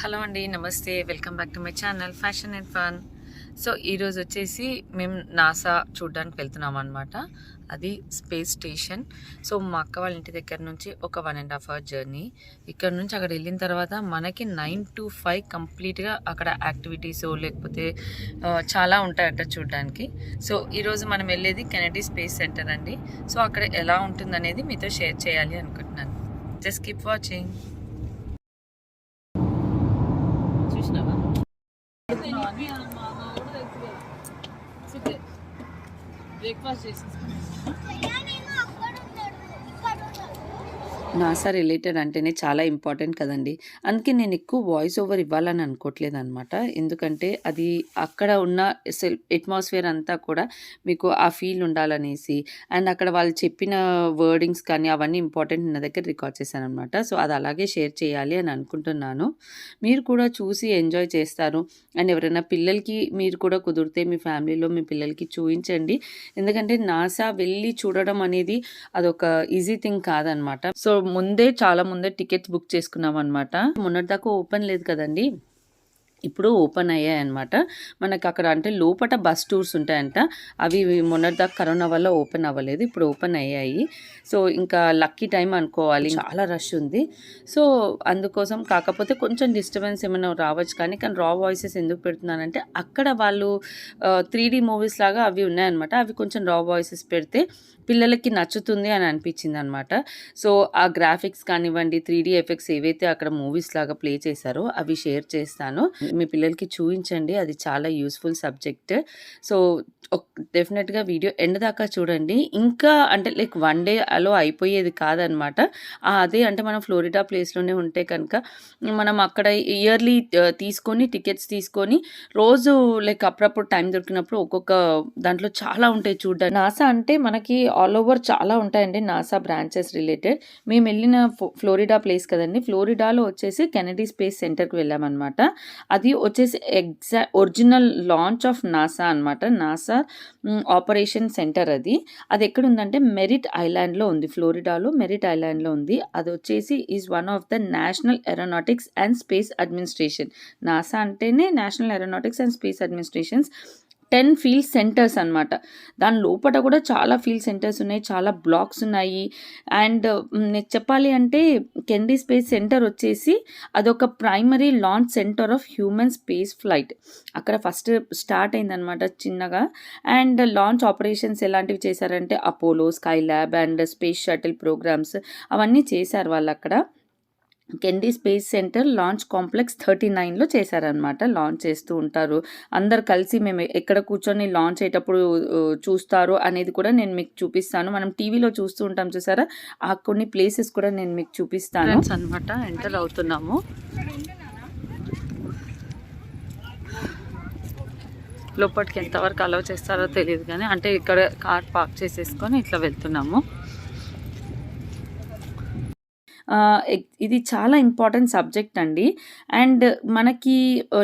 Hello అండి, నమస్తే. Welcome back to my channel fashion and fun. So ఈరోజు వచ్చేసి మేము నాసా చూడడానికి వెళ్తున్నాం అనమాట. అది స్పేస్ స్టేషన్. సో మా అక్క వాళ్ళ ఇంటి దగ్గర నుంచి ఒక 1.5 hour జర్నీ. ఇక్కడ నుంచి అక్కడ వెళ్ళిన తర్వాత మనకి 9 to 5 కంప్లీట్గా అక్కడ యాక్టివిటీస్ లేకపోతే చాలా ఉంటాయట చూడడానికి. సో ఈరోజు మనం వెళ్ళేది కెనడీ స్పేస్ సెంటర్ అండి. సో అక్కడ ఎలా ఉంటుందనేది మీతో షేర్ చేయాలి అనుకుంటున్నాను. Just keep watching. చూసినావా? బ్రేక్ఫాస్ట్ చేసేసి నాసా రిలేటెడ్ అంటేనే చాలా ఇంపార్టెంట్ కదండి. అందుకే నేను ఎక్కువ వాయిస్ ఓవర్ ఇవ్వాలని అనుకోవట్లేదు అనమాట. ఎందుకంటే అది అక్కడ ఉన్న అట్మాస్ఫియర్ అంతా కూడా మీకు ఆ ఫీల్ ఉండాలనేసి, అండ్ అక్కడ వాళ్ళు చెప్పిన వర్డింగ్స్ కానీ అవన్నీ ఇంపార్టెంట్ నా దగ్గర రికార్డ్ చేశాను అనమాట. సో అది అలాగే షేర్ చేయాలి అని అనుకుంటున్నాను. మీరు కూడా చూసి ఎంజాయ్ చేస్తారు. అండ్ ఎవరైనా పిల్లలకి మీరు కూడా కుదిరితే మీ ఫ్యామిలీలో మీ పిల్లలకి చూపించండి. ఎందుకంటే నాసా వెళ్ళి చూడడం అనేది అదొక ఈజీ థింగ్ కాదనమాట. సో చాలా ముందే టికెట్స్ బుక్ చేసుకున్నాం అనమాట. మొన్నటిదాకా ఓపెన్ లేదు కదండి, ఇప్పుడు ఓపెన్ అయ్యాయన్నమాట. మనకు అక్కడ అంటే లోపల బస్ టూర్స్ ఉంటాయంట. అవి మొన్నటిదాకా కరోనా వల్ల ఓపెన్ అవ్వలేదు, ఇప్పుడు ఓపెన్ అయ్యాయి. సో ఇంకా లక్కీ టైం అనుకోవాలి, చాలా రష్ ఉంది. సో అందుకోసం కాకపోతే కొంచెం డిస్టర్బెన్స్ ఏమైనా రావచ్చు, కానీ రా వాయిసెస్ ఎందుకు పెడుతున్నానంటే అక్కడ వాళ్ళు 3D మూవీస్ లాగా అవి ఉన్నాయన్నమాట. అవి కొంచెం రా వాయిసెస్ పెడితే పిల్లలకి నచ్చుతుంది అని అనిపించింది అనమాట. సో ఆ గ్రాఫిక్స్ కానివ్వండి, 3D ఎఫెక్ట్స్ ఏవైతే అక్కడ మూవీస్ లాగా ప్లే చేశారో అవి షేర్ చేస్తాను. మీ పిల్లలకి చూపించండి, అది చాలా యూస్ఫుల్ సబ్జెక్ట్. సో డెఫినెట్గా వీడియో ఎండ్ దాకా చూడండి. ఇంకా అంటే లైక్ 1 day అలో అయిపోయేది కాదనమాట. అదే అంటే మనం ఫ్లోరిడా ప్లేస్లోనే ఉంటే కనుక మనం అక్కడ ఇయర్లీ తీసుకొని టికెట్స్ తీసుకొని రోజు లైక్ అప్పుడప్పుడు టైం దొరికినప్పుడు ఒక్కొక్క దాంట్లో చాలా ఉంటాయి చూడ్డానికి. నాసా అంటే మనకి ఆల్ ఓవర్ చాలా ఉంటాయండి నాసా బ్రాంచెస్ రిలేటెడ్. మేము వెళ్ళిన ఫ్లోరిడా ప్లేస్ కదండి, ఫ్లోరిడాలో వచ్చేసి కెనడీ స్పేస్ సెంటర్కి వెళ్ళామన్నమాట. అది వచ్చేసి ఒరిజినల్ లాంచ్ ఆఫ్ నాసా అనమాట. నాసా ఆపరేషన్ సెంటర్ అది ఎక్కడ ఉందంటే మెరిట్ ఐలాండ్లో ఉంది, ఫ్లోరిడాలో మెరిట్ ఐలాండ్లో ఉంది. అది వచ్చేసి is one of the national aeronautics and space administration. NASA అంటేనే national aeronautics and space administrations 10 field centres అనమాట. దాని లోపల కూడా చాలా ఫీల్డ్ సెంటర్స్ ఉన్నాయి, చాలా బ్లాక్స్ ఉన్నాయి. అండ్ నేను చెప్పాలి అంటే కెనడీ స్పేస్ సెంటర్ వచ్చేసి అదొక primary launch centre of human space flight. అక్కడ ఫస్ట్ స్టార్ట్ అయిందనమాట చిన్నగా. అండ్ లాంచ్ ఆపరేషన్స్ ఎలాంటివి చేశారంటే Apollo, Skylab and space shuttle programmes అవన్నీ చేశారు వాళ్ళు అక్కడ. Kennedy space centre launch complex 39లో చేశారనమాట. లాంచ్ చేస్తూ ఉంటారు అందరు కలిసి. మేము ఎక్కడ కూర్చొని లాంచ్ అయ్యేటప్పుడు చూస్తారు అనేది కూడా నేను మీకు చూపిస్తాను. మనం టీవీలో చూస్తూ ఉంటాం చూసారా, ఆ కొన్ని ప్లేసెస్ కూడా నేను మీకు చూపిస్తాను అనమాట. ఎంటర్ అవుతున్నాము. లోపలికి ఎంతవరకు అలౌ చేస్తారో తెలియదు, కానీ అంటే ఇక్కడ కార్ పార్క్ చేసేసుకొని ఇట్లా వెళ్తున్నాము. ఇది చాలా ఇంపార్టెంట్ సబ్జెక్ట్ అండి. అండ్ మనకి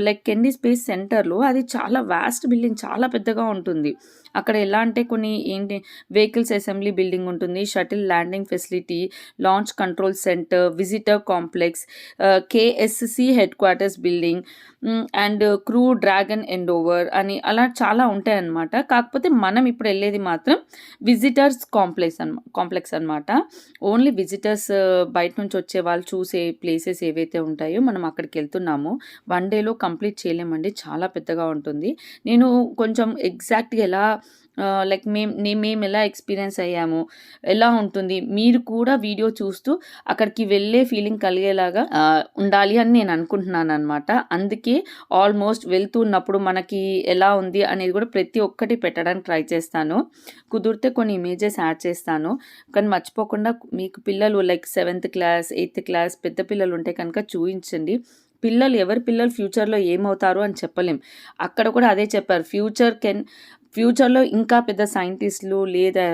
లైక్ కెనడీ స్పేస్ సెంటర్లో అది చాలా వాస్ట్ బిల్డింగ్, చాలా పెద్దగా ఉంటుంది. అక్కడ ఎలా అంటే కొన్ని ఏంటి వెహికల్స్ అసెంబ్లీ బిల్డింగ్ ఉంటుంది, shuttle landing facility, launch control centre, visitor complex, KSC head quarters building and crew dragon Endeavour అని అలా చాలా ఉంటాయన్నమాట. కాకపోతే మనం ఇప్పుడు వెళ్ళేది మాత్రం విజిటర్స్ కాంప్లెక్స్ అనమాట. ఓన్లీ విజిటర్స్ బయట నుంచి వచ్చే వాళ్ళు చూసే ప్లేసెస్ ఏవైతే ఉంటాయో మనం అక్కడికి వెళ్తున్నాము. 1 dayలో కంప్లీట్ చేయలేమండి, చాలా పెద్దగా ఉంటుంది. నేను కొంచెం ఎగ్జాక్ట్గా ఎలా లైక్ మేము ఎలా ఎక్స్పీరియన్స్ అయ్యాము, ఎలా ఉంటుంది, మీరు కూడా వీడియో చూస్తూ అక్కడికి వెళ్ళే ఫీలింగ్ కలిగేలాగా ఉండాలి అని నేను అనుకుంటున్నాను అనమాట. అందుకే ఆల్మోస్ట్ వెళ్తున్నప్పుడు మనకి ఎలా ఉంది అనేది కూడా ప్రతి ఒక్కటి పెట్టడానికి ట్రై చేస్తాను. కుదిరితే కొన్ని ఇమేజెస్ యాడ్ చేస్తాను, కానీ మర్చిపోకుండా మీకు పిల్లలు like 7th class 8th class పెద్ద పిల్లలు ఉంటే కనుక చూపించండి. ఎవరి పిల్లలు ఫ్యూచర్లో ఏమవుతారు అని చెప్పలేం. అక్కడ కూడా అదే చెప్పారు, ఫ్యూచర్‌లో ఇంకా పెద్ద సైంటిస్ట్‌లు లేదా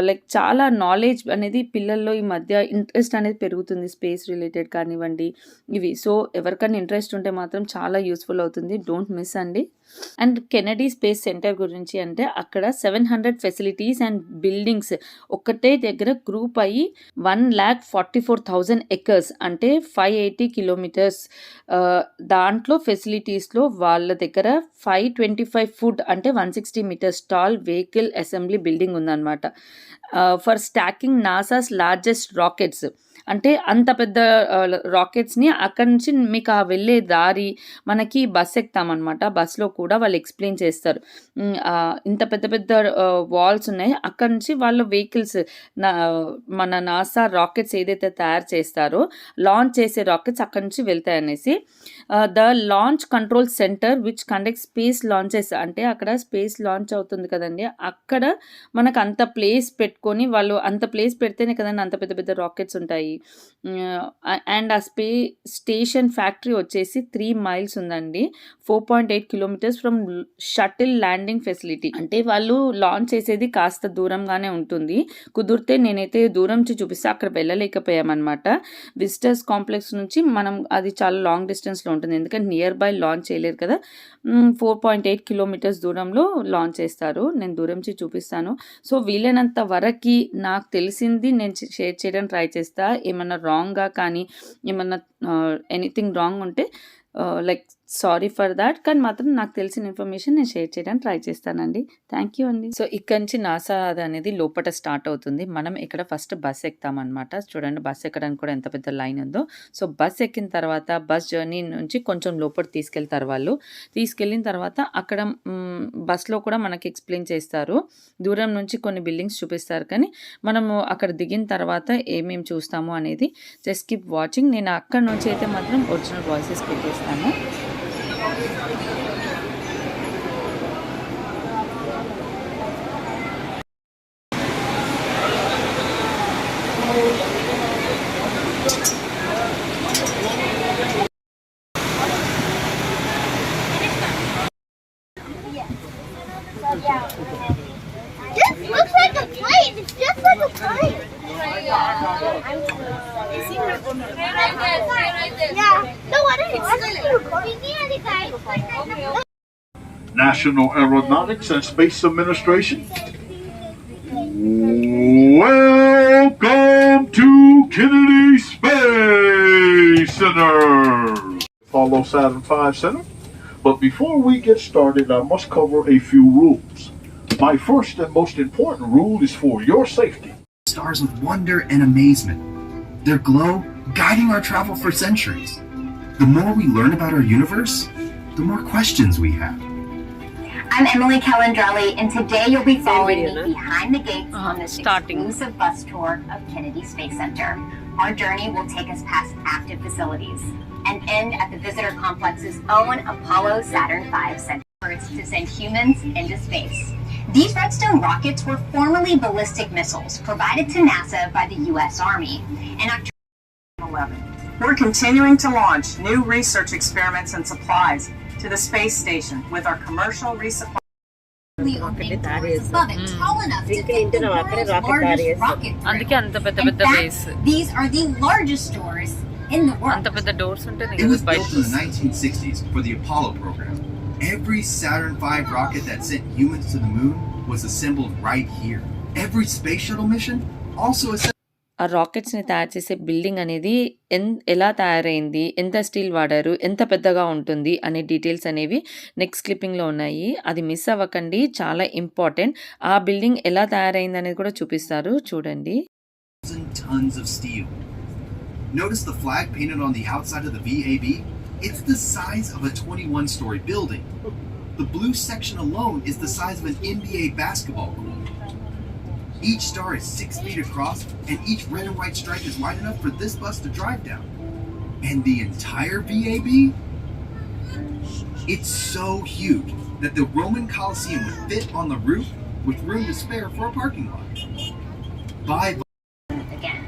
లైక్ చాలా నాలెడ్జ్ అనేది పిల్లల్లో ఈ మధ్య ఇంట్రెస్ట్ అనేది పెరుగుతుంది. స్పేస్ రిలేటెడ్ కానివ్వండి ఇవి. సో, ఎవరికైనా ఇంట్రెస్ట్ ఉంటే మాత్రం చాలా యూజ్‌ఫుల్ అవుతుంది. డోంట్ మిస్ అండి. అండ్ కెనడీ స్పేస్ సెంటర్ గురించి అంటే అక్కడ 700 ఫెసిలిటీస్ అండ్ బిల్డింగ్స్ ఒక్కటే దగ్గర గ్రూప్ అయ్యి 1,44,000 ఎకర్స్ అంటే 580 కిలోమీటర్స్ దాంట్లో ఫెసిలిటీస్‌లో వాళ్ళ దగ్గర 525 ఫుట్ అంటే 160 metres tall vehicle assembly building ఉందన్నమాట. For stacking NASA's largest rockets. అంటే అంత పెద్ద రాకెట్స్‌ని అక్కడి నుంచి మీకు ఆ వెళ్ళే దారి మనకి బస్ ఎక్కుతామనమాట. బస్‌లో కూడా వాళ్ళు ఎక్స్‌ప్లెయిన్ చేస్తారు. ఇంత పెద్ద పెద్ద వాల్స్ ఉన్నాయి. అక్కడి నుంచి వాళ్ళ వెహికల్స్ నా మన నాసా రాకెట్స్ ఏదైతే తయారు చేస్తారో లాంచ్ చేసే రాకెట్స్ అక్కడి నుంచి వెళ్తాయనేసి. The launch control centre which conducts space launches అంటే అక్కడ స్పేస్ లాంచ్ అవుతుంది కదండీ! అక్కడ మనకు అంత ప్లేస్ పెట్టుకొని వాళ్ళు అంత ప్లేస్ పెడితేనే కదండీ అంత పెద్ద పెద్ద రాకెట్స్ ఉంటాయి. అండ్ ఆ స్టేషన్ ఫ్యాక్టరీ వచ్చేసి 3 మైల్స్ ఉందండి. 4.8 kilometres from shuttle landing facility. అంటే వాళ్ళు లాంచ్ చేసేది కాస్త దూరంగానే ఉంటుంది. కుదిరితే నేనైతే దూరం నుంచి చూపిస్తే అక్కడ వెళ్ళలేకపోయామనమాట. విజిటర్స్ కాంప్లెక్స్ నుంచి మనం అది చాలా లాంగ్ డిస్టెన్స్‌లో ఉంటుంది. ఎందుకంటే నియర్ బై లాంచ్ చేయలేరు కదా! 4.8 కిలోమీటర్స్ దూరంలో లాంచ్ చేస్తారు. నేను దూరం నుంచి చూపిస్తాను. సో, వీలైనంత వరకి నాకు తెలిసింది నేను షేర్ చేయడానికి ట్రై చేస్తా. ఏమన్నా రాంగ్‌గా కానీ ఏమన్నా ఎనీథింగ్ రాంగ్ ఉంటే లైక్ సారీ ఫర్ దాట్. కానీ మాత్రం నాకు తెలిసిన ఇన్ఫర్మేషన్ నేను షేర్ చేయడానికి ట్రై చేస్తానండి. థ్యాంక్ యూ అండి. సో, ఇక్కడి నుంచి నాసా అది అనేది లోపట స్టార్ట్ అవుతుంది. మనం ఇక్కడ ఫస్ట్ బస్ ఎక్కుతామన్నమాట. చూడండి బస్ ఎక్కడానికి కూడా ఎంత పెద్ద లైన్ ఉందో. సో, బస్ ఎక్కిన తర్వాత బస్ జర్నీ నుంచి కొంచెం లోపలికి తీసుకెళ్తారు వాళ్ళు. తీసుకెళ్ళిన తర్వాత అక్కడ బస్‌లో కూడా మనకి ఎక్స్‌ప్లెయిన్ చేస్తారు. దూరం నుంచి కొన్ని బిల్డింగ్స్ చూపిస్తారు. కానీ మనము అక్కడ దిగిన తర్వాత ఏమేమి చూస్తాము అనేది జస్ట్ కీప్ వాచింగ్. నేను అక్కడి నుంచి అయితే మాత్రం ఒరిజినల్ వాయిసెస్ పెట్టేస్తాను. This looks like a plane. It's just like a plane. Yeah. No, what is it? National Aeronautics and Space Administration. Welcome to Kennedy Space Center. Follow Saturn V Center. But before we get started, I must cover a few rules. My first and most important rule is for your safety. Stars with wonder and amazement. Their glow guiding our travel for centuries. The more we learn about our universe, the more questions we have. I'm Emily Calandrelli, and today you'll be following me behind the gates on this exclusive bus tour of Kennedy Space Center. Our journey will take us past active facilities and end at the visitor complex's own Apollo Saturn V Center to send humans into space. These Redstone rockets were formerly ballistic missiles provided to NASA by the U.S. Army in October 2011. We're continuing to launch new research experiments and supplies to the space station with our commercial resupply. Opening doors above it, tall enough to fit the world's largest rocket అందుకే crew. అంత పెద్ద In పెద్ద fact, base these are the largest doors in the world. అంత పెద్ద doors ఉంటే It was built in the 1960s for the Apollo program. Every Saturn V rocket that sent humans to the moon was assembled right here. Every space shuttle mission also assembled. ఆ రాకెట్స్‌ని తయారు చేసే building అనేది ఎలా తయారైంది, ఎంత steel వాడారు, ఎంత పెద్దగా ఉంటుంది అనే డీటెయిల్స్ అనేవి నెక్స్ట్ క్లిప్పింగ్‌లో ఉన్నాయి. అది మిస్ అవ్వకండి, చాలా ఇంపార్టెంట్. ఆ బిల్డింగ్ ఎలా తయారైంది అనేది కూడా చూపిస్తారు చూడండి. Tons of steel. Notice the flag painted on the outside of the VAB? It's the size of a 21-story building. The blue section alone is the size of an NBA basketball court. Each star is 6 feet across, and each red and white stripe is wide enough for this bus to drive down. And the entire VAB? It's so huge that the Roman Colosseum would fit on the roof with room to spare for a parking lot. Bye. Again.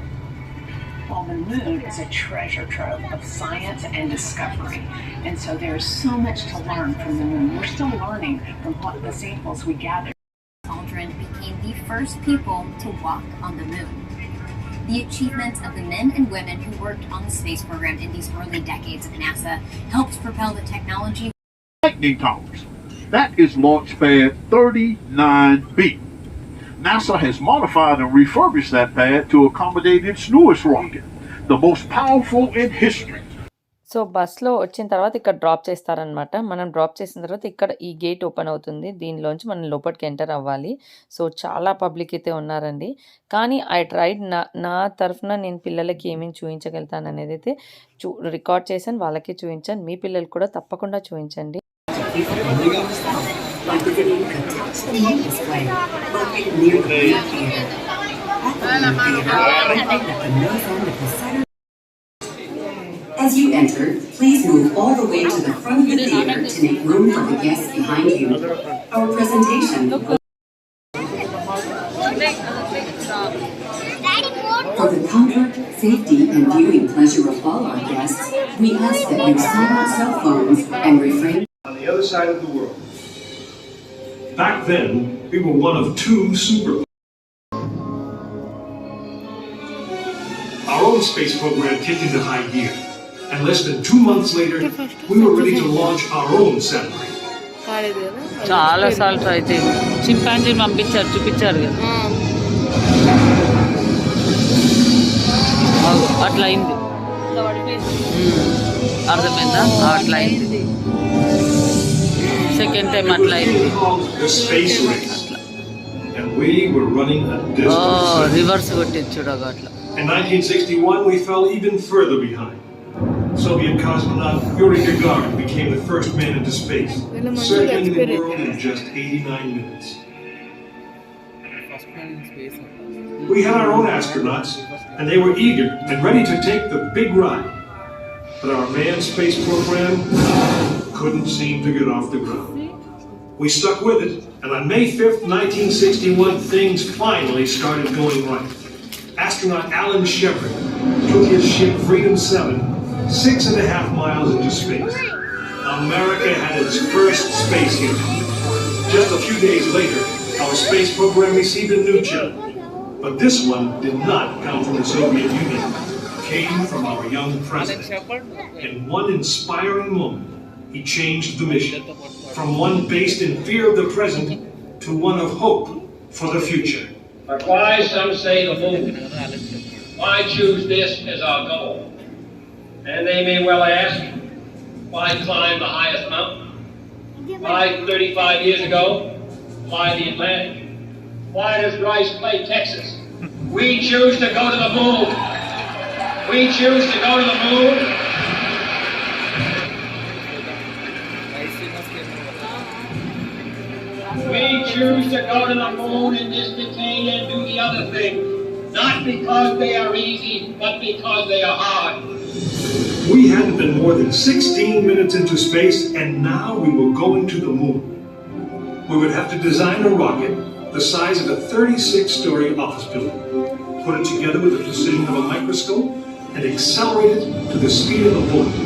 Well, then moon is a treasure trove of science and discovery. And so there's so much to learn from the moon. We're still learning from what the samples we gathered. Children became the first people to walk on the moon. The achievements of the men and women who worked on the space program in these early decades of NASA helped propel the technology. Lightning towers. That is launch pad 39B. NASA has modified and refurbished that pad to accommodate its newest rocket, the most powerful in history. So బస్‌లో వచ్చిన తర్వాత ఇక్కడ drop చేస్తారనమాట. మనం drop చేసిన తర్వాత ఇక్కడ ఈ గేట్ ఓపెన్ అవుతుంది. దీనిలోంచి మనం లోపలికి ఎంటర్ అవ్వాలి. సో చాలా పబ్లిక్ అయితే ఉన్నారండి. కానీ ఐ ట్రైడ్ నా తరఫున నేను పిల్లలకి ఏమేమి చూయించగలుగుతాననేదైతే రికార్డ్ చేశాను. వాళ్ళకి చూయించాను. మీ పిల్లలకి కూడా తప్పకుండా చూయించండి. As you enter, please move all the way to the front of the theater to make room for the guests behind you. Our presentation. For the comfort, safety, and viewing pleasure of all our guests, we ask that you silence cell phones and refrain. On the other side of the world. Back then, we were one of two superpowers. Our own space program kicked into high gear, and less than 2 months later, we were ready to launch our own satellite. చాలా సార్లు try చేయండి. చింపాంజీని పంపించారు, చూపించారు కదా. అట్లా అయింది. అర్థమైందా? అట్లా అయింది. సెకండ్ టైం అట్లా అయింది. రివర్స్ కొట్టింది చూడగా అట్లా. In 1961, we fell even further behind. Soviet cosmonaut Yuri Gagarin became the first man into space, circling the world in just 89 minutes. We had our own astronauts, and they were eager and ready to take the big ride. But our manned space program couldn't seem to get off the ground. We stuck with it, and on May 5th, 1961, things finally started going right. Astronaut Alan Shepard took his ship Freedom 7 6.5 miles into space. America had its first space hit. Just a few days later, our space program received a new challenge. But this one did not come from the Soviet Union. It came from our young president. In one inspiring moment, he changed the mission from one based in fear of the present to one of hope for the future. But why, some say, the moon? Why choose this as our goal? And they may well ask, why climb the highest mountain? Why 35 years ago, fly the Atlantic? Why does Rice play Texas? We choose to go to the moon. We choose to go to the moon. We choose to go to the moon in this decade and do the other thing. Not because they are easy, but because they are hard. We hadn't been more than 16 minutes into space, and now we were going to the moon. We would have to design a rocket the size of a 36-story office building, put it together with the precision of a microscope, and accelerate it to the speed of a bullet.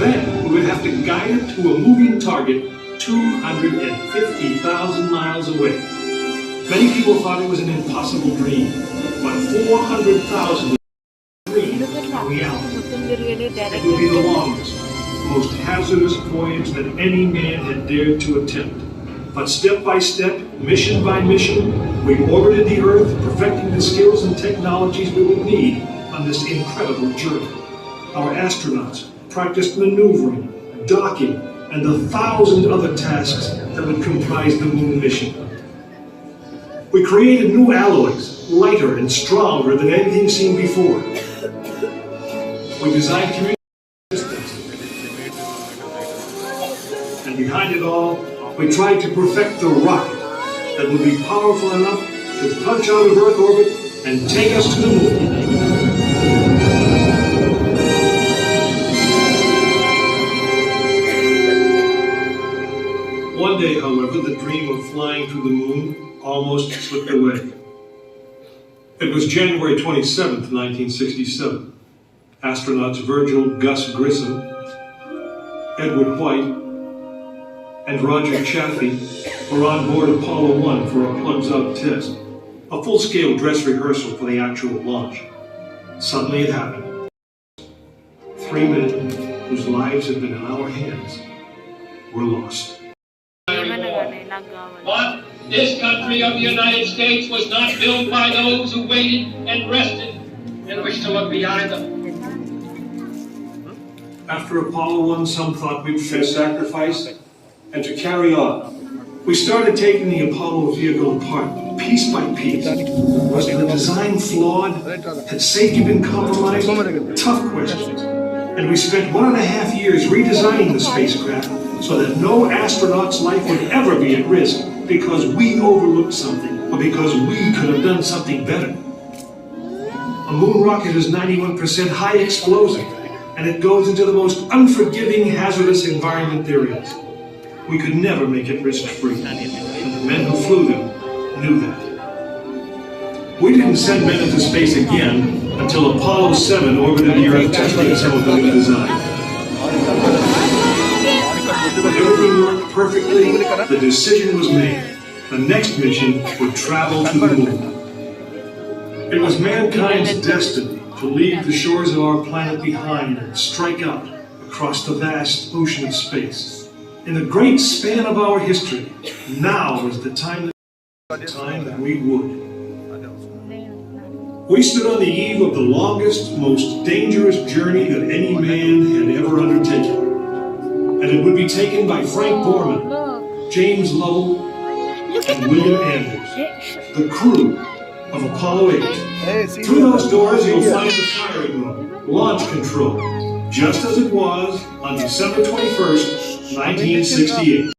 Then we would have to guide it to a moving target 250,000 miles away. Many people thought it was an impossible dream, but 400,000 dream a reality. It would be the longest, most hazardous voyage that any man had dared to attempt. But step by step, mission by mission, we orbited the Earth, perfecting the skills and technologies we would need on this incredible journey. Our astronauts practiced maneuvering, docking, and the 1,000 other tasks that would comprise the moon mission. We created new alloys, lighter and stronger than anything seen before. We designed communication systems. And behind it all, we tried to perfect the rocket that would be powerful enough to punch out of Earth orbit and take us to the moon. One day, however, the dream of flying to the moon almost slipped away. It was January 27th, 1967. Astronauts Virgil Gus Grissom, Edward White, and Roger Chaffee were on board Apollo 1 for a plugs-out test, a full-scale dress rehearsal for the actual launch. Suddenly it happened. 3 men whose lives had been in our hands were lost. But this country of the United States was not built by those who waited and rested and wished to look behind them. After Apollo 1, some thought we'd fair sacrifice and to carry on. We started taking the Apollo vehicle apart, piece by piece. Was the design flawed? Had safety been compromised? Tough questions. And we spent 1.5 years redesigning the spacecraft so that no astronaut's life would ever be at risk because we overlooked something or because we could have done something better. A moon rocket is 91% high explosive, and it goes into the most unforgiving, hazardous environment there is. We could never make it risk-free, and the men who flew them knew that. We didn't send men into space again until Apollo 7 orbited the Earth testing some of the new design. When everything worked perfectly, the decision was made. The next mission would travel to the moon. It was mankind's destiny to leave the shores of our planet behind and strike out across the vast ocean of space. In the great span of our history, now is the time that we would. We stood on the eve of the longest, most dangerous journey that any man had ever undertaken. And it would be taken by Frank Borman, James Lovell, and William Anders, the crew of Apollo 8. Through those doors, you'll find the firing room, launch control, just as it was on December 21st, 1968.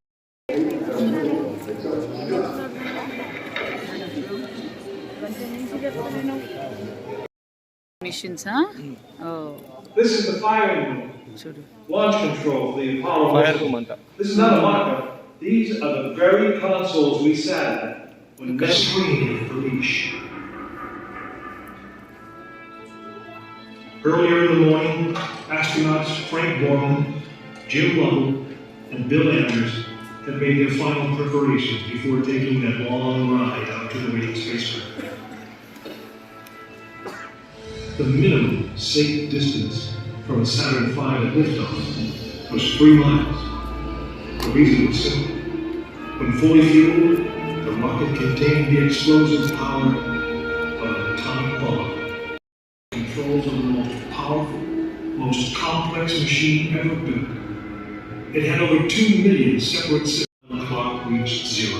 Missions, huh? Oh. This is the firing room, launch control for the Apollo mission. This is not a mock-up. These are the very consoles we sat at when we screened for each. Earlier in the morning, astronauts Frank Borman, Jim Lovell, and Bill Anders had made their final preparations before taking that long ride out to the waiting spacecraft. The minimum safe distance from a Saturn V at liftoff was 3 miles. The reason was simple. When fully fueled, the rocket contained the explosive power of an atomic bomb. Controls of the most powerful, most complex machine ever built. It had over 2 million separate systems when the clock reached 0.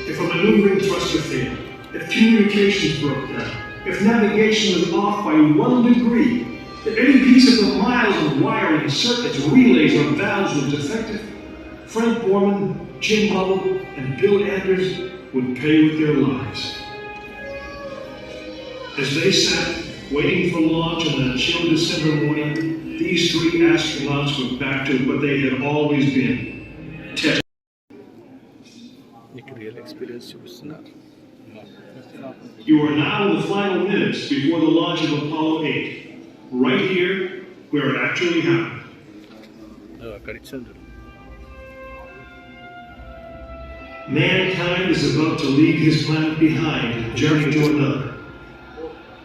If a maneuvering thruster failed, if communications broke down, if navigation was off by 1 degree, if any piece of the miles of wiring, circuits, relays, or valves was defective, Frank Borman, Jim Lovell, and Bill Anders would pay with their lives. As they sat, waiting for launch on that chill December morning, these 3 astronauts were back to what they had always been, testing. You are now in the final minutes before the launch of Apollo 8, right here where it actually happened. Mankind is about to leave his planet behind and journey to another.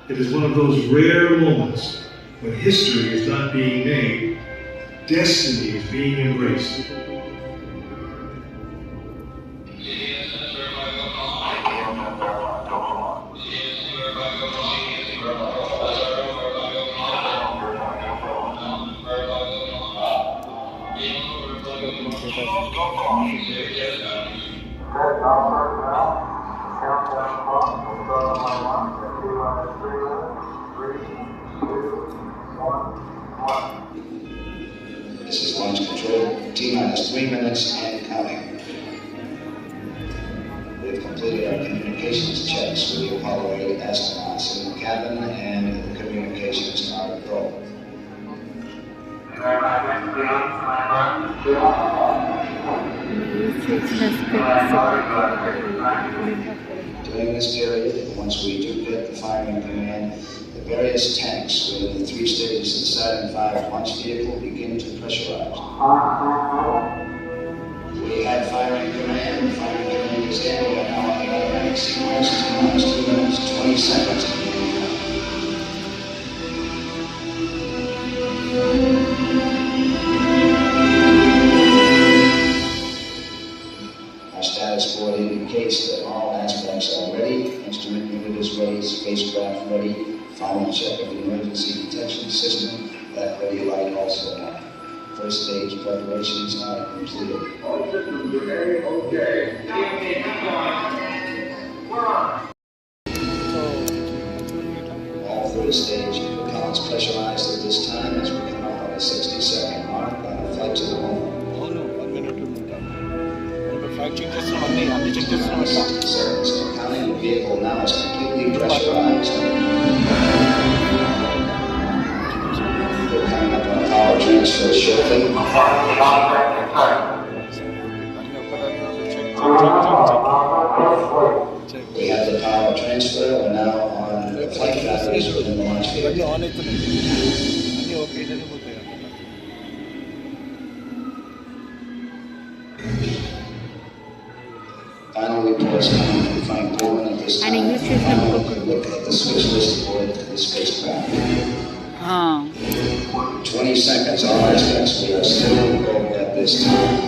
It is one of those rare moments when history is not being made, destiny is being embraced. This is launch control, T-minus 3 minutes and counting. We've completed our communications checks with the Apollo 8 astronauts in the cabin, and the communications are go. To During this period, once we do get the firing command, the various tanks within the 3 stages of the Saturn V launch vehicle begin to pressurize. We have firing command. Firing command is in. We are now on the automatic sequence. 2 minutes, 20 seconds. Our status board indicates that all aspects are ready. Instrument unit is ready. Spacecraft ready. Final check of the emergency detection system. That ready light also on. First stage preparations are completed. All systems okay? Okay. We're on. All third stage propellants pressurized at this time as we come up on the 60-second mark on the flight to the moon. 60 seconds of counting. The vehicle now is completely pressurized. We're coming up on power transfer shortly. We have the power transfer. We're now on the flight batteries within the launch vehicle. Final reports coming from Frank Pullman at this time. Look at the switch list board to the spacecraft. 20 seconds, all aspects. We are still in orbit at this time.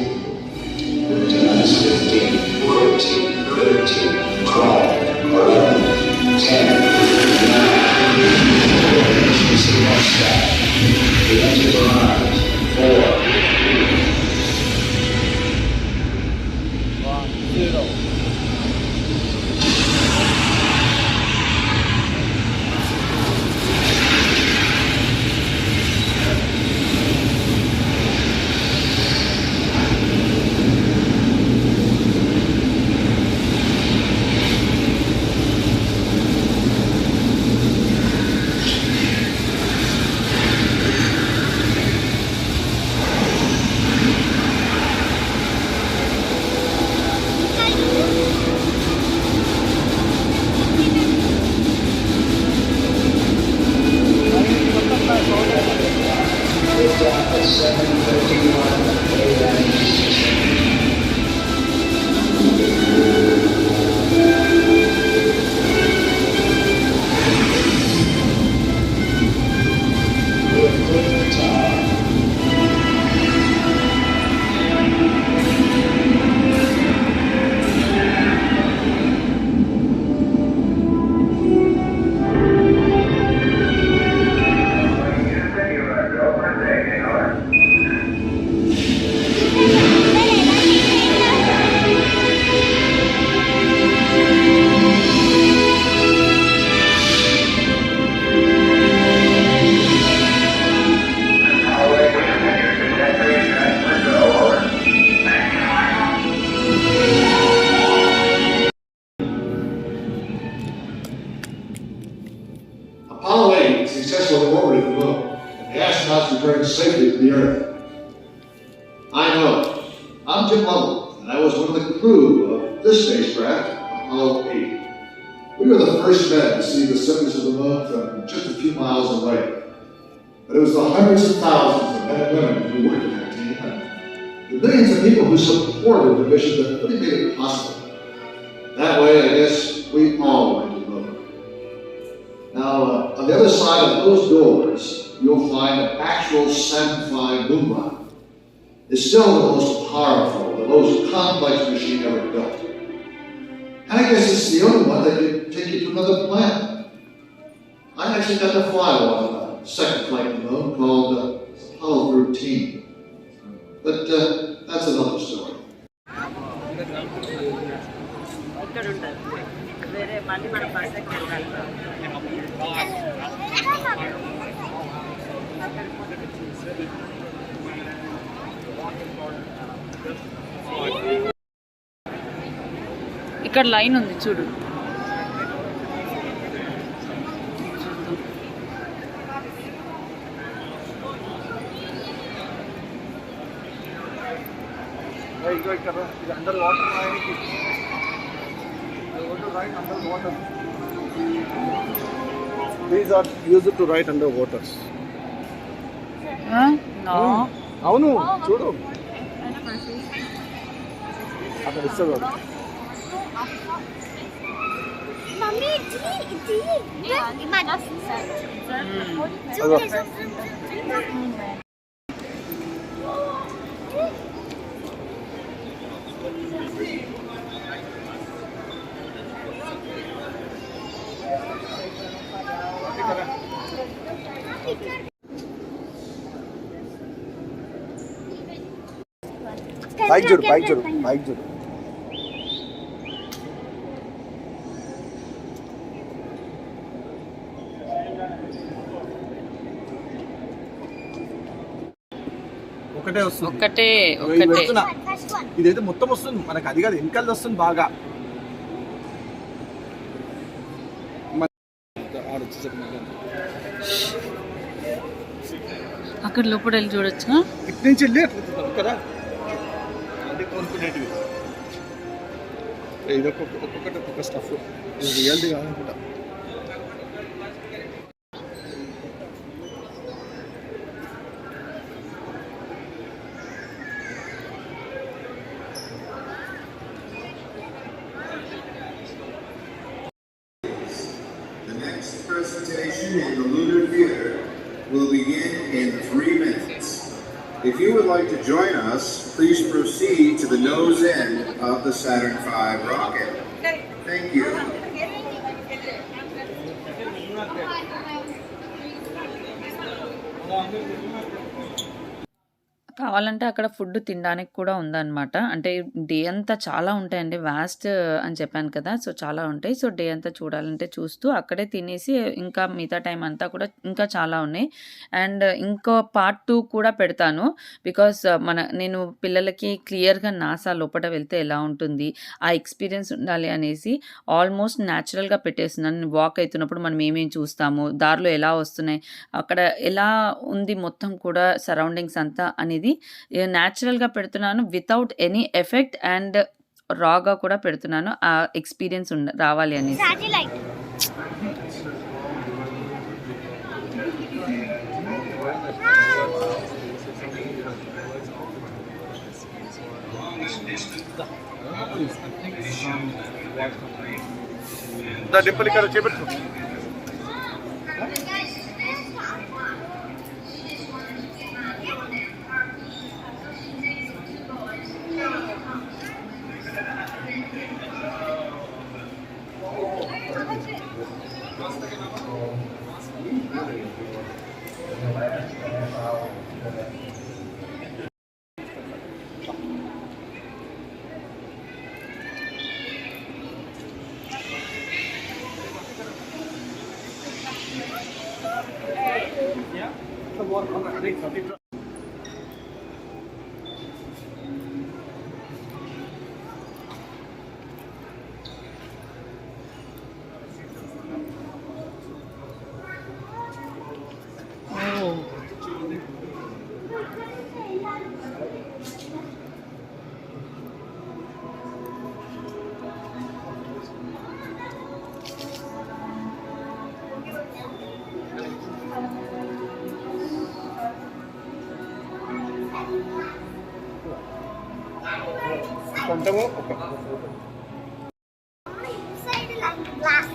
15, 14, 13, 12, 11, 10, 9. Mission sequence start. We enter the rise. 4. Apollo 8 successfully orbited the moon, and the astronauts returned safely to the Earth. I know. I'm Jim Lovell, and I was one of the crew of this spacecraft, Apollo 8. We were the first men to see the surface of the moon from just a few miles away. But it was the hundreds of thousands of men and women who worked in that team, and the millions of people who supported the mission that really made it possible. That way, I guess, we all went to the moon. Now, on the other side of those doors, you'll find an actual Saturn V moon rocket. It's still the most powerful, the most complex machine ever built. And I guess it's the only one that can take you to another planet. I actually got to fly one on a second flight to the moon called Apollo 13. But that's another story. ఇక్కడ line ఉంది చూడు. Under water write underwater. These are used to write under waters. No. అవును చూడు అక్కడ ఇస్తాడు Mommy, bike చూడు bike చూడు bike చూడు ఒకటే వస్తుంది ఒకటే ఇది పెడుతున్నా. ఇదైతే మొత్తం వస్తుంది మనకు అది కాదు వెనకాల వస్తుంది బాగా అక్కడ లోపల వెళ్ళి చూడొచ్చా? ఇటు నుంచి వెళ్ళి అట్లా కదా అది కొనుక్కునేటివి ఇది ఒక్కొక్కటి ఒక్కొక్క స్టఫ్ ఇది రియల్ది కాదనుకుంటా The next presentation in the Lunar Theater will begin in 3 minutes. If you would like to join us, please proceed to the nose end of the Saturn V rocket. Thank you. కావాలంటే అక్కడ food తినడానికి కూడా ఉందన్నమాట. అంటే day అంతా చాలా ఉంటాయండి. Vast అని చెప్పాను కదా! సో, చాలా ఉంటాయి. సో, డే అంతా చూడాలంటే చూస్తూ అక్కడే తినేసి ఇంకా మిగతా టైం అంతా కూడా ఇంకా చాలా ఉన్నాయి. అండ్ ఇంకో పార్ట్ 2 కూడా పెడతాను. బికాస్ నేను పిల్లలకి క్లియర్‌గా నాసా లోపట వెళ్తే ఎలా ఉంటుంది, ఆ ఎక్స్‌పీరియన్స్ ఉండాలి అనేసి ఆల్మోస్ట్ న్యాచురల్‌గా పెట్టేస్తున్నాను. వాక్ అయితున్నప్పుడు మనం ఏమేమి చూస్తాము, దారిలో ఎలా వస్తున్నాయి, అక్కడ ఎలా ఉంది మొత్తం కూడా సరౌండింగ్స్ అంతా అనేది న్యాచురల్‌గా పెడుతున్నాను. వితౌట్ ఎనీ ఎఫెక్ట్ అండ్ రాగా కూడా పెడుతున్నాను. ఆ ఎక్స్‌పీరియన్స్ రావాలి అనేసి. satellite. డింపుల్ ఇక్కడ చేపెట్టు కొంచెము Inside like glass.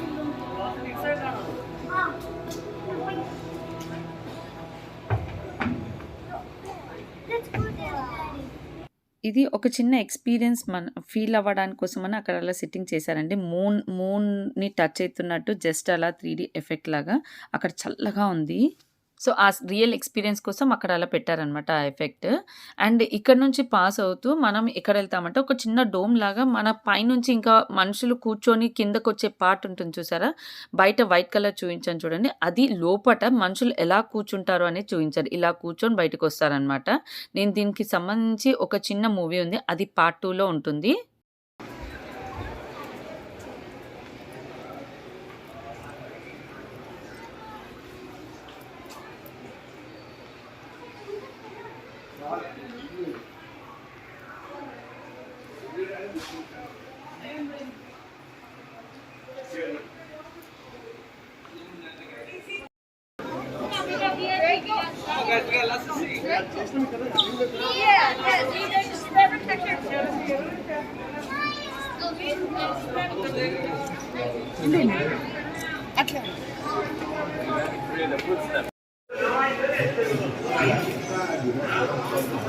Let's go there, Daddy. ఇది ఒక చిన్న ఎక్స్‌పీరియన్స్ ఫీల్ అవ్వడానికి కోసమని అక్కడ అలా సెట్టింగ్ చేశారండి. మూన్‌ని టచ్ అయితున్నట్టు జస్ట్ అలా 3D ఎఫెక్ట్ లాగా అక్కడ చల్లగా ఉంది. సో, ఆ రియల్ ఎక్స్‌పీరియన్స్ కోసం అక్కడ అలా పెట్టారనమాట ఆ ఎఫెక్ట్. అండ్ ఇక్కడ నుంచి పాస్ అవుతూ మనం ఎక్కడెళ్తామంటే ఒక చిన్న డోమ్ లాగా మన పైనుంచి ఇంకా మనుషులు కూర్చొని కిందకొచ్చే పార్ట్ ఉంటుంది చూసారా? బయట వైట్ కలర్ చూయించాను చూడండి. అది లోపట మనుషులు ఎలా కూర్చుంటారు అనేది చూయించారు. ఇలా కూర్చొని బయటకొస్తారనమాట. నేను దీనికి సంబంధించి ఒక చిన్న మూవీ ఉంది. అది పార్ట్ 2లో ఉంటుంది.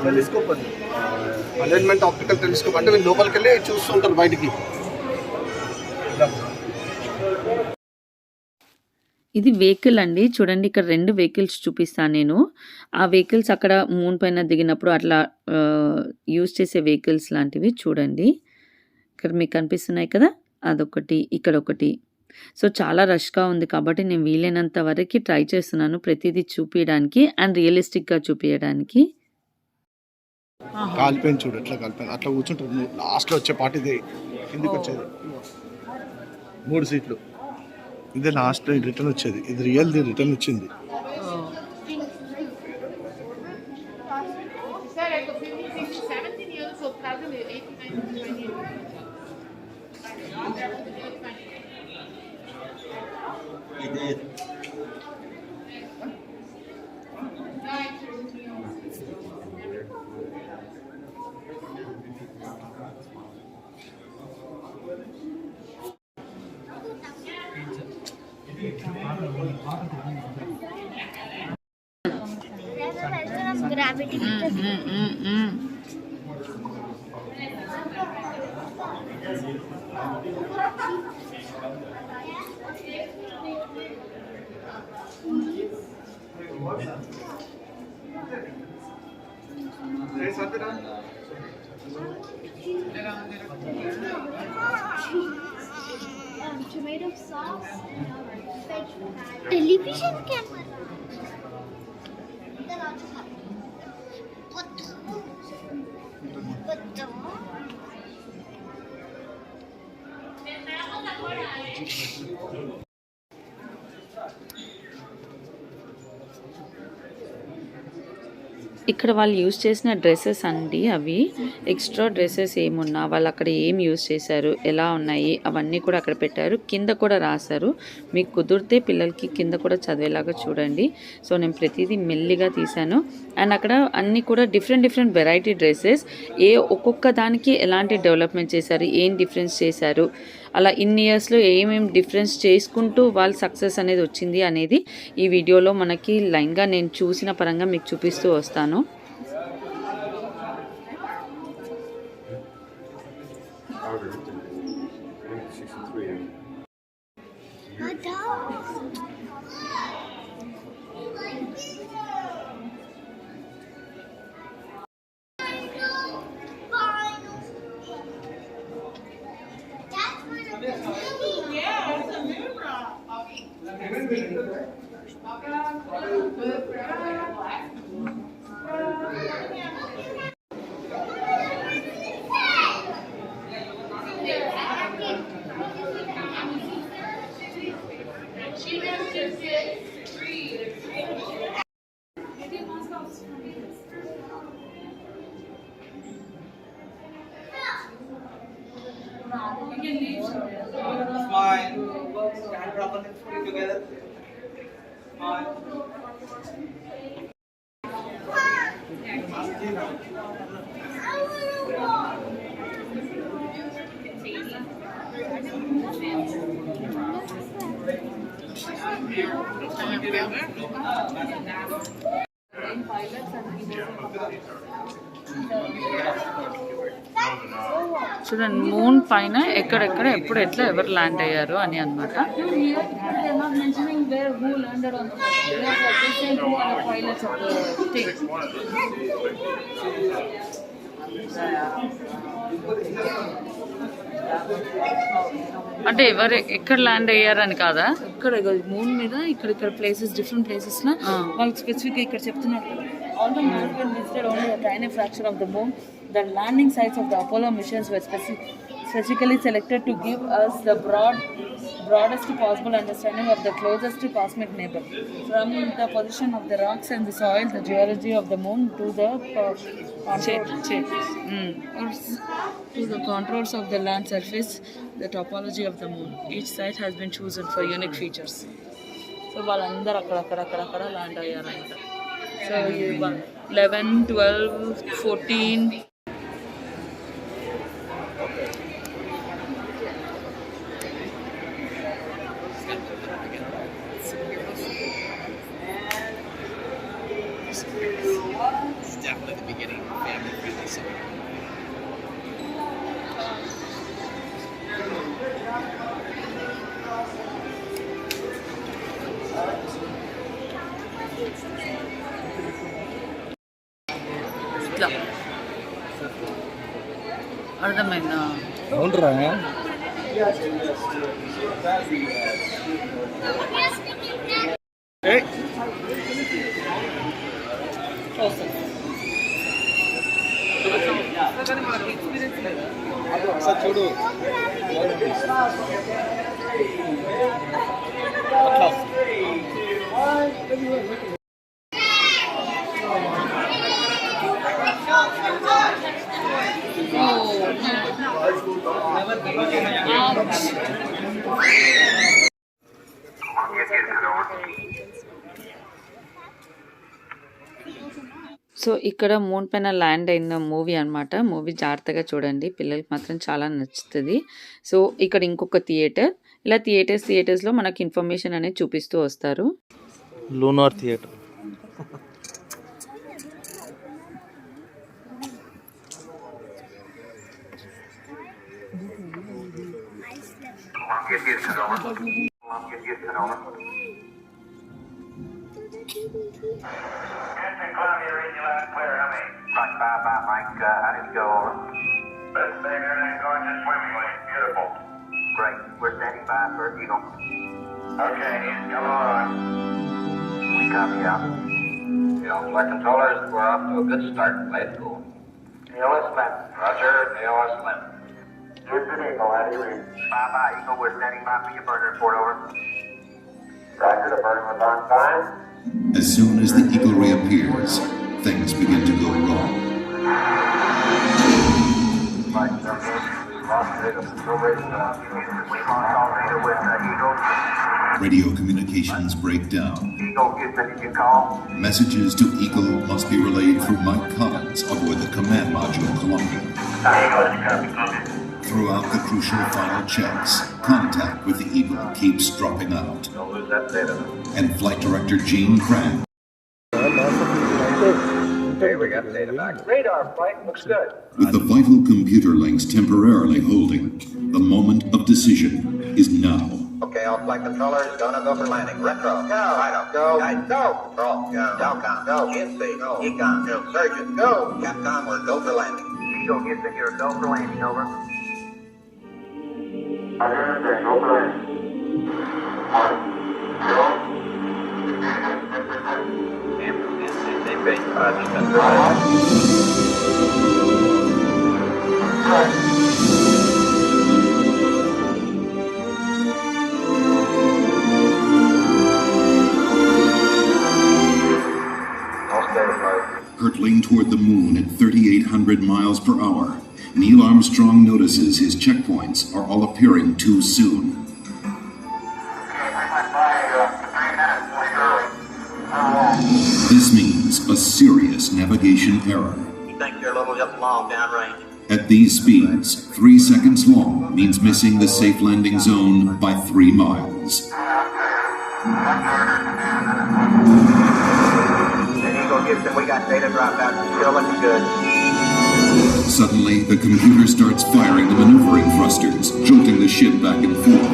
టెలిస్కోప్ అది అలైన్మెంట్ ఆప్టికల్ టెలిస్కోప్ అంటే మీరు లోపలికి వెళ్ళి చూస్తుంటారు బయటికి. ఇది వెహికల్ అండి. చూడండి ఇక్కడ 2 వెహికల్స్ చూపిస్తాను నేను. ఆ వెహికల్స్ అక్కడ మూన్ పైన దిగినప్పుడు అట్లా యూజ్ చేసే వెహికల్స్ లాంటివి చూడండి. ఇక్కడ మీకు కనిపిస్తున్నాయి కదా! అదొకటి, ఇక్కడొకటి. సో చాలా రష్‌గా ఉంది కాబట్టి నేను వీలైనంత వరకి ట్రై చేస్తున్నాను ప్రతీదీ చూపియడానికి అండ్ రియలిస్టిక్‌గా చూపియడానికి. కాలిపోయింది చూడు ఎట్లా కాలిపోయింది. అట్లా కూర్చుంటారు లాస్ట్లో వచ్చే పాట ఇదే కిందికి వచ్చేది. 3 సీట్లు ఇదే లాస్ట్ రిటర్న్ వచ్చేది. ఇది రియల్ రిటర్న్ వచ్చింది. Gravity. Tomato sauce. Television camera. ఇక్కడ వాళ్ళు యూజ్ చేసిన డ్రెస్సెస్ అండి అవి. ఎక్స్ట్రా డ్రెస్సెస్ ఏమున్నా వాళ్ళు అక్కడ ఏం యూజ్ చేశారు, ఎలా ఉన్నాయి అవన్నీ కూడా అక్కడ పెట్టారు. కింద కూడా రాశారు. మీకు కుదిరితే పిల్లలకి కింద కూడా చదివేలాగా చూడండి. సో నేను ప్రతిదీ మెల్లిగా తీశాను. అండ్ అక్కడ అన్నీ కూడా డిఫరెంట్ వెరైటీ డ్రెస్సెస్. ఒక్కొక్క దానికి ఎలాంటి డెవలప్మెంట్ చేశారు, ఏం డిఫరెన్స్ చేశారు, అలా ఇన్ని ఇయర్స్లో ఏమేమి డిఫరెన్స్ చేసుకుంటూ వాళ్ళ సక్సెస్ అనేది వచ్చింది అనేది ఈ వీడియోలో మనకి లైన్గా నేను చూసిన పరంగా మీకు చూపిస్తూ వస్తాను. Smile. Stand properly, put it together. Smile. చూడండి మూన్ పైన ఎక్కడెక్కడ ఎప్పుడు ఎట్లా ఎవరు ల్యాండ్ అయ్యారు అని అన్నమాట. అంటే ఎవరు ఎక్కడ ల్యాండ్ అయ్యారని కాదా, ఇక్కడ మూన్ మీద ఇక్కడ ప్లేసెస్ డిఫరెంట్ ప్లేసెస్ లో వాళ్ళకి స్పెసిఫిక్ ఇక్కడ చెప్తున్నారు. Although mankind visited only a tiny fraction of the moon, the landing sites of the Apollo missions were specifically selected to give us the broadest possible understanding of the closest cosmic neighbor. From the position of the rocks and the soil, the geology of the moon, to the contours of the land surface, the topology of the moon. Each site has been chosen for unique features. So వాళ్ళందరూ అక్కడ land అయ్యారంట. So 11, 12, 14. It's definitely the beginning of family friendly summer. ఇట్లా అర్థమైందా? అవునరా చూడు so ఇక్కడ moon పైన land అయిన movie అనమాట. మూవీ జాగ్రత్తగా చూడండి, పిల్లలకి మాత్రం చాలా నచ్చుతుంది. సో ఇక్కడ ఇంకొక థియేటర్, ఇలా థియేటర్స్లో మనకి ఇన్ఫర్మేషన్ అనేది చూపిస్తూ వస్తారు. Lunar theatre. How did it go over? Best thing, everything's going just swimmingly. Beautiful. Great. We're standing by for Eagle. Okay, he's coming on. We copy out. Flight controllers, we're off to a good start. Play it cool. AOS left. Roger, AOS left. Houston Eagle, how do you read? Bye-bye, Eagle. We're standing by for your burner report, over. Roger, the burner was on time. As soon as the Eagle reappears, things begin to go wrong. Radio communications break down. Messages to Eagle must be relayed through Mike Collins aboard the command module Columbia. Throughout the crucial final checks, contact with the Eagle keeps dropping out. And Flight Director Gene Cran. Okay, we got data back. Radar flight looks good. With the vital computer links temporarily holding, the moment of decision is now. Okay, all flight controllers, gonna go for landing. Retro, go. Rhino, go. Guide, go. Control, go. Telcom, go. INC, go. Econ, go. Surgeon, go. Capcom, we're go for landing. Eagle, Houston, you're go for landing, over. Roger, go for landing. Go. Hurtling toward the moon at 3,800 miles per hour, Neil Armstrong notices his checkpoints are all appearing too soon. This means a serious navigation error. You think you're a little just long downrange? At these speeds, 3 seconds long means missing the safe landing zone by 3 miles. Eagle, Houston, we got data dropped out. Still looking good. Suddenly, the computer starts firing the maneuvering thrusters, jolting the ship back and forth.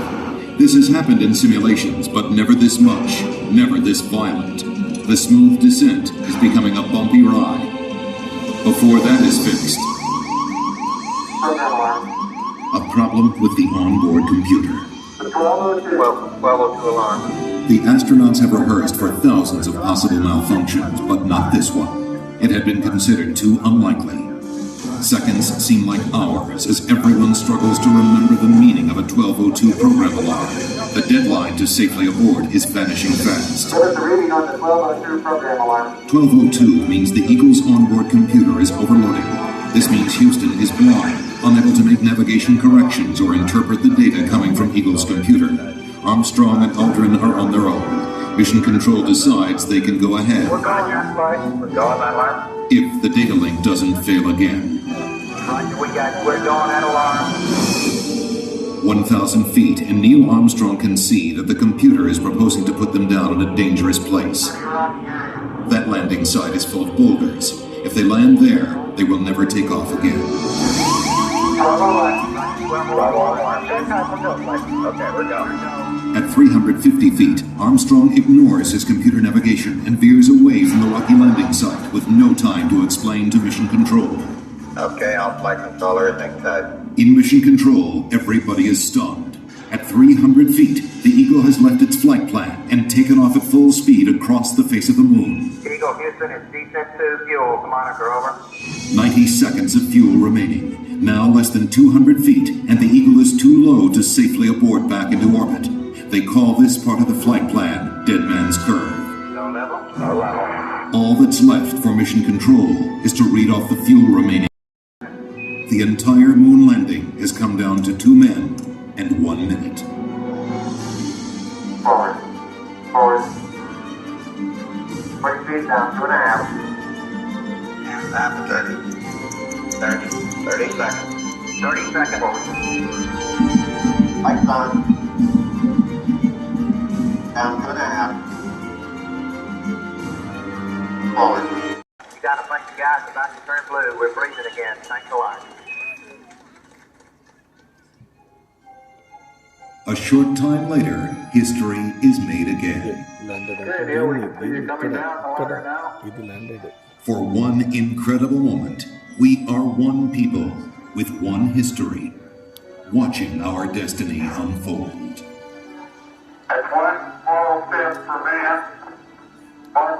This has happened in simulations, but never this much, never this violent. The smooth descent is becoming a bumpy ride. Before that is fixed, a problem with the onboard computer. 1202 alarm. The astronauts have rehearsed for thousands of possible malfunctions, but not this one. It had been considered too unlikely. Seconds seem like hours as everyone struggles to remember the meaning of a 1202 program alarm. The deadline to safely aboard is vanishing fast. What is the reading on the 1202 program alarm? 1202 means the Eagle's onboard computer is overloading. This means Houston is blind, unable to make navigation corrections or interpret the data coming from Eagle's computer. Armstrong and Aldrin are on their own. Mission Control decides they can go ahead We're going that way. We're going that way. if the data link doesn't fail again. Roger, we're going at alarm. 1,000 feet, and Neil Armstrong can see that the computer is proposing to put them down in a dangerous place. That landing site is full of boulders. If they land there, they will never take off again. Okay, we're going. At 350 feet, Armstrong ignores his computer navigation and veers away from the rocky landing site with no time to explain to Mission Control. Okay, I'll flight control everything tight. In Mission Control, everybody is stunned. At 300 feet, the Eagle has left its flight plan and taken off at full speed across the face of the moon. Eagle Houston is descent to fuel. Monitor, over. 90 seconds of fuel remaining. Now less than 200 feet, and the Eagle is too low to safely abort back into orbit. They call this part of the flight plan Dead Man's Curve. No level? No level. All that's left for Mission Control is to read off the fuel remaining. The entire moon landing has come down to 2 men and 1 minute. Forward. Forward. 20 feet down, 2.5. And after 30. 30 seconds. 30 seconds. Lights on. Down 2.5. Forward. You got a bunch of guys about to turn blue. We're breathing again. Thanks a lot. A short time later, history is made again. For one incredible moment, we are one people with one history, watching our destiny unfold. That's one small step for man, one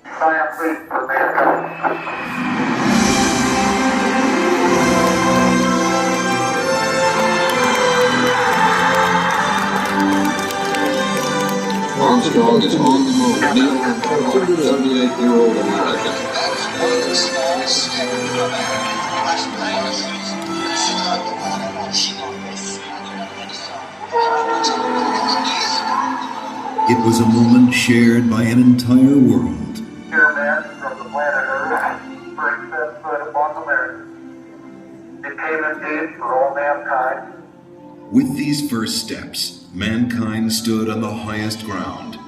giant leap for mankind. Armstrong is on the moon. Neil Armstrong, 78-year-old American. It was a moment shared by an entire world. Here man from the planet Earth, first set foot upon the earth. It came in peace for all mankind. With these first steps, mankind stood on the highest ground,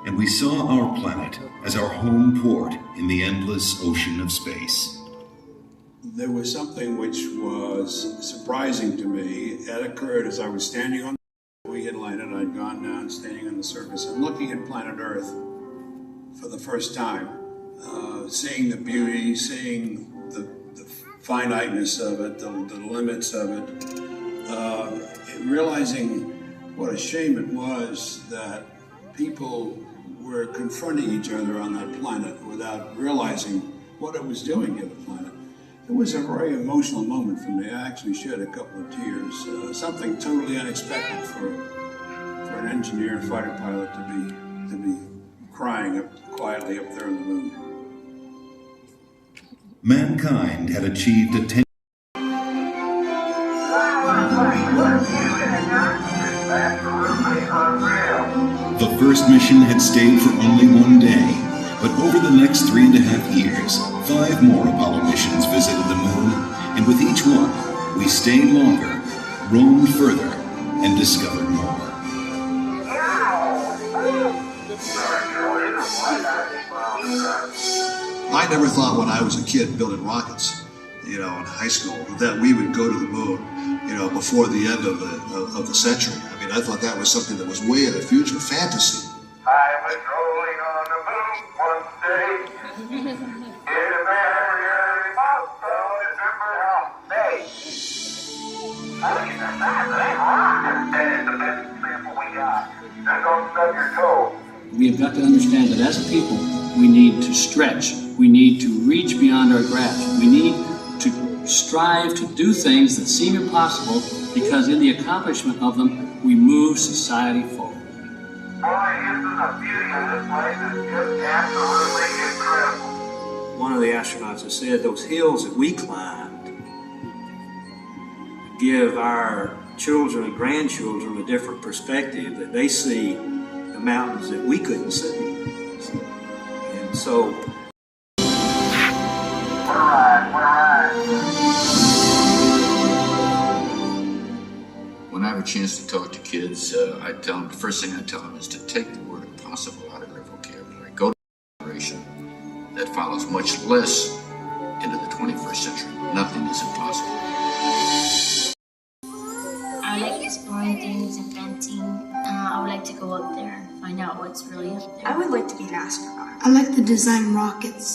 and we saw our planet as our home port in the endless ocean of space. There was something which was surprising to me. That occurred as I was standing on the we had landed. I'd gone down, standing on the surface and looking at planet Earth for the first time, seeing the beauty, seeing the finiteness of it, the limits of it, realizing what a shame it was that people were confronting each other on that planet without realizing what it was doing to the planet. It was a very emotional moment for me. I actually shed a couple of tears. Something totally unexpected for an engineer and fighter pilot to be crying quietly up there on the moon. Mankind had achieved a The first mission had stayed for only 1 day, but over the next 3.5 years, 5 more Apollo missions visited the moon, and with each one, we stayed longer, roamed further, and discovered more. I never thought when I was a kid building rockets, in high school, that we would go to the moon, before the end of the century. I mean, I thought that was something that was way in the future, fantasy. I was rolling on the moon one day. In a very month of December May. I think that's and it's the best example we got. Now don't stub your toe. We have got to understand that as a people, we need to stretch. We need to reach beyond our grasp. We need to strive to do things that seem impossible, because in the accomplishment of them, we move society forward. Boy, isn't the beauty of this place is just absolutely incredible. One of the astronauts has said those hills that we climbed give our children and grandchildren a different perspective, that they see the mountains that we couldn't see. And so when I have a chance to talk to kids, I tell them, the first thing I tell them is to take the word impossible out of their vocabulary. Go to a generation that follows much less into the 21st century. Nothing is impossible. I like exploring things, inventing. I would like to go up there and find out what's really up there. I would like to be an astronaut. I like to design rockets.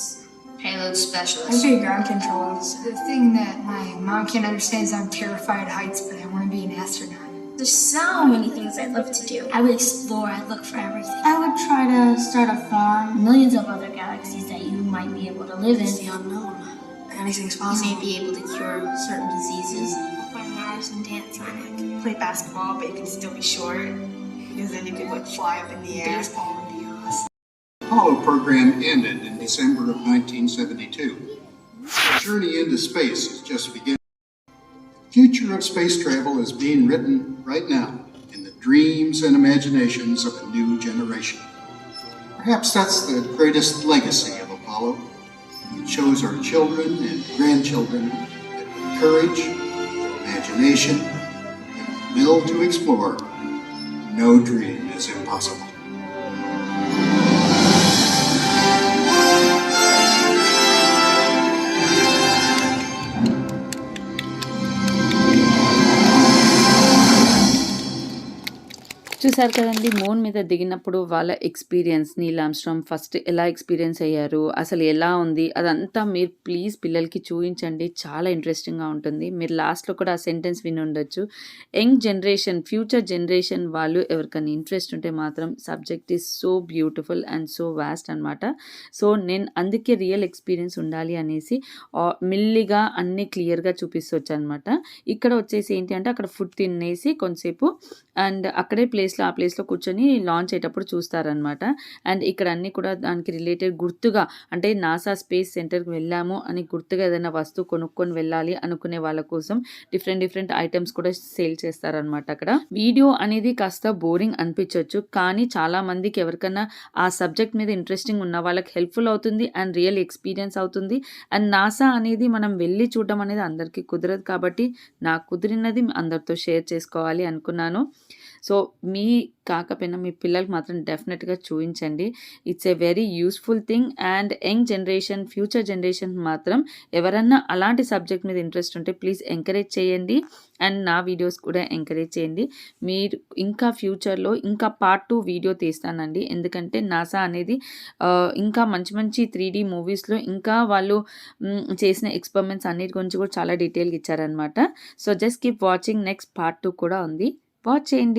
Payload specialist. I'd be a ground controller. The thing that my mom can't understand is I'm terrified of heights, but I want to be an astronaut. There's so many things I'd love to do. I would explore, I'd look for everything. I would try to start a farm. Millions of other galaxies that you might be able to live in. It's the unknown. Anything's You possible. may be able to cure certain diseases. Play Mars and dance on it. Play basketball, but you can still be short. Because then you could fly up in the air. Baseball would be awesome. The Apollo program ended in December of 1972. The journey into space is just beginning. The future of space travel is being written right now in the dreams and imaginations of a new generation. Perhaps that's the greatest legacy of Apollo. It shows our children and grandchildren that with courage, imagination, and the will to explore, no dream is impossible. చూసారు కదండి moon మీద దిగినప్పుడు వాళ్ళ experience Neel Armstrong first ఎలా experience అయ్యారు, అసలు ఎలా ఉంది అదంతా మీరు ప్లీజ్ పిల్లలకి చూపించండి. చాలా ఇంట్రెస్టింగ్గా ఉంటుంది. మీరు లాస్ట్లో కూడా ఆ సెంటెన్స్ విని ఉండొచ్చు. యంగ్ జనరేషన్, ఫ్యూచర్ జనరేషన్ వాళ్ళు ఎవరికైనా ఇంట్రెస్ట్ ఉంటే మాత్రం subject is so beautiful and so vast అనమాట. సో నేను అందుకే రియల్ ఎక్స్పీరియన్స్ ఉండాలి అనేసి మెల్లిగా అన్నీ క్లియర్గా చూపిస్తొచ్చు అనమాట. ఇక్కడ వచ్చేసి ఏంటి అంటే అక్కడ ఫుడ్ తినేసి కొంతసేపు అండ్ అక్కడే ఆ ప్లేస్లో కూర్చొని లాంచ్ అయ్యేటప్పుడు చూస్తారనమాట. అండ్ ఇక్కడ అన్నీ కూడా దానికి రిలేటెడ్ గుర్తుగా అంటే నాసా స్పేస్ సెంటర్కి వెళ్ళాము అని గుర్తుగా ఏదైనా వస్తువు కొనుక్కొని వెళ్ళాలి అనుకునే వాళ్ళ కోసం డిఫరెంట్ ఐటమ్స్ కూడా సేల్ చేస్తారనమాట. అక్కడ వీడియో అనేది కాస్త బోరింగ్ అనిపించవచ్చు, కానీ చాలా మందికి ఎవరికైనా ఆ సబ్జెక్ట్ మీద ఇంట్రెస్టింగ్ ఉన్న వాళ్ళకి హెల్ప్ఫుల్ అవుతుంది అండ్ రియల్ ఎక్స్పీరియన్స్ అవుతుంది. అండ్ నాసా అనేది మనం వెళ్ళి చూడడం అనేది అందరికీ కుదరదు కాబట్టి నాకు కుదిరినది అందరితో షేర్ చేసుకోవాలి అనుకున్నాను. సో మీ కాకపోయినా మీ పిల్లలకి మాత్రం డెఫినెట్గా చూపించండి. It's a very useful thing. And young generation, future generation మాత్రం ఎవరన్నా అలాంటి సబ్జెక్ట్ మీద ఇంట్రెస్ట్ ఉంటే ప్లీజ్ ఎంకరేజ్ చేయండి అండ్ నా వీడియోస్ కూడా ఎంకరేజ్ చేయండి. మీరు ఇంకా ఫ్యూచర్లో ఇంకా పార్ట్ 2 వీడియో తీస్తానండి. ఎందుకంటే నాసా అనేది ఇంకా మంచి 3D మూవీస్లో ఇంకా వాళ్ళు చేసిన ఎక్స్పెరిమెంట్స్ అన్నిటి గురించి కూడా చాలా డీటెయిల్గా ఇచ్చారనమాట. So just keep watching. Next part 2 కూడా ఉంది, వాచ్ చేయండి.